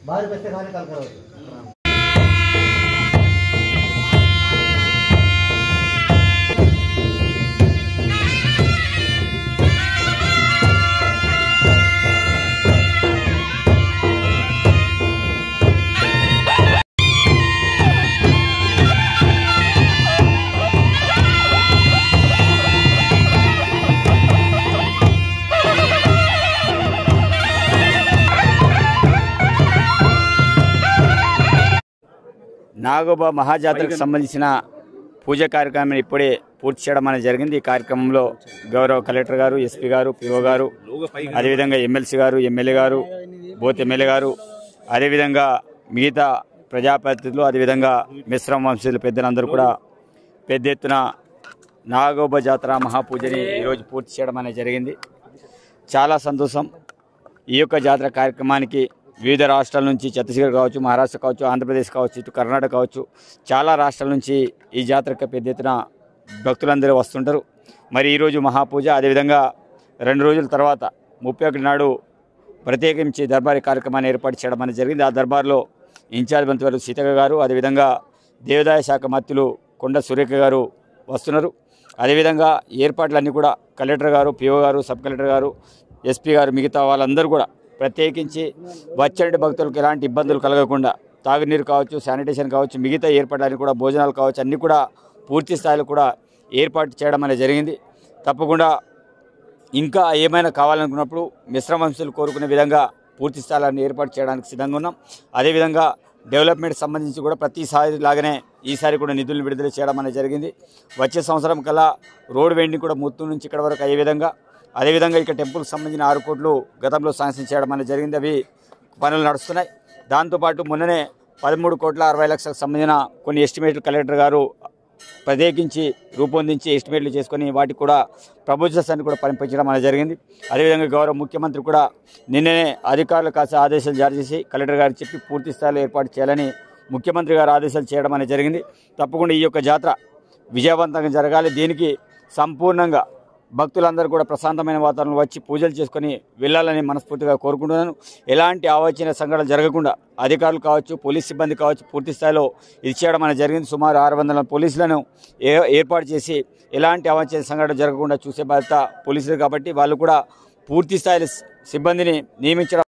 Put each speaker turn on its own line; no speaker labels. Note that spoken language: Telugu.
बाहर बच्चे खाने कल करो।
నాగోబా మహాజాతరకు సంబంధించిన పూజ కార్యక్రమాన్ని ఇప్పుడే పూర్తి చేయడం అనేది జరిగింది। ఈ కార్యక్రమంలో గౌరవ కలెక్టర్ గారు, ఎస్పీ గారు, పిఓ గారు, అదేవిధంగా ఎమ్మెల్సీ గారు, ఎమ్మెల్యే గారు, బోత్ ఎమ్మెల్యే గారు, అదేవిధంగా మిగతా ప్రజాప్రతినిధులు, అదేవిధంగా మిశ్రమ వంశీయులు పెద్దలందరూ కూడా పెద్ద ఎత్తున నాగోబా జాతర మహాపూజని ఈరోజు పూర్తి చేయడం అనేది జరిగింది। చాలా సంతోషం। ఈ యొక్క జాతర కార్యక్రమానికి వివిధ రాష్ట్రాల నుంచి, ఛత్తీస్గఢ్ కావచ్చు, మహారాష్ట్ర కావచ్చు, ఆంధ్రప్రదేశ్ కావచ్చు, ఇటు కర్ణాటక కావచ్చు, చాలా రాష్ట్రాల నుంచి ఈ జాతరకు పెద్ద ఎత్తున భక్తులందరూ వస్తుంటారు। మరి ఈరోజు మహాపూజ, అదేవిధంగా 2 రోజుల తర్వాత 31 నాడు ప్రత్యేకించి దర్బారీ కార్యక్రమాన్ని ఏర్పాటు చేయడం అనేది జరిగింది। ఆ దర్బార్లో ఇన్ఛార్జ్ మంత్రివర్యులు సీతక్క గారు, అదేవిధంగా దేవాదాయ శాఖ మంత్రులు కొండ సురేఖ గారు వస్తున్నారు। అదేవిధంగా ఏర్పాట్లన్నీ కూడా కలెక్టర్ గారు, పిఓ గారు, సబ్ కలెక్టర్ గారు, ఎస్పీ గారు, మిగతా వాళ్ళందరూ కూడా ప్రత్యేకించి వచ్చే భక్తులకు ఎలాంటి ఇబ్బందులు కలగకుండా తాగునీరు కావచ్చు, శానిటేషన్ కావచ్చు, మిగతా ఏర్పాట్లన్నీ కూడా, భోజనాలు కావచ్చు, అన్నీ కూడా పూర్తి స్థాయిలో కూడా ఏర్పాటు చేయడం అనేది జరిగింది। తప్పకుండా ఇంకా ఏమైనా కావాలనుకున్నప్పుడు మిశ్రమ వంశీయులు కోరుకునే విధంగా పూర్తి స్థాయిని ఏర్పాటు చేయడానికి సిద్ధంగా ఉన్నాం। అదేవిధంగా డెవలప్మెంట్ సంబంధించి కూడా ప్రతిసారి లాగానే ఈసారి కూడా నిధులను విడుదల చేయడం అనేది జరిగింది। వచ్చే సంవత్సరం కల్లా రోడ్ వెండింగ్ కూడా ముత్తూరు నుంచి ఇక్కడ వరకు అయ్యే విధంగా, అదేవిధంగా ఇక టెంపుల్కి సంబంధించిన 6 కోట్లు గతంలో శాంక్షన్ చేయడం అనేది జరిగింది। అవి పనులు నడుస్తున్నాయి। దాంతోపాటు మొన్ననే 13,60,00,000కు సంబంధించిన కొన్ని ఎస్టిమేట్లు కలెక్టర్ గారు ప్రత్యేకించి రూపొందించి ఎస్టిమేట్లు చేసుకొని వాటికి కూడా ప్రపోజల్స్ అన్ని కూడా పంపించడం అనేది జరిగింది। అదేవిధంగా గౌరవ ముఖ్యమంత్రి కూడా నిన్ననే అధికారులకు కాస్త ఆదేశాలు జారీ చేసి కలెక్టర్ గారికి చెప్పి పూర్తి స్థాయిలో ఏర్పాటు చేయాలని ముఖ్యమంత్రి గారు ఆదేశాలు చేయడం అనేది జరిగింది। తప్పకుండా ఈ యొక్క జాతర విజయవంతంగా జరగాలి। దీనికి సంపూర్ణంగా భక్తులందరూ కూడా ప్రశాంతమైన వాతావరణంలో వచ్చి పూజలు చేసుకొని వెళ్ళాలని మనస్ఫూర్తిగా కోరుకుంటున్నాను। ఎలాంటి అవాంఛనీయ సంఘటనలు జరగకుండా అధికారులు కావచ్చు, పోలీస్ సిబ్బంది కావచ్చు, పూర్తి స్థాయిలో ఇది చేయడం అనేది జరిగింది। సుమారు 600 పోలీసులను ఏర్పాటు చేసి ఎలాంటి అవాంఛనీయ సంఘటన జరగకుండా చూసే బాధ్యత పోలీసులు కాబట్టి వాళ్ళు కూడా పూర్తి స్థాయిలో సిబ్బందిని నియమించడం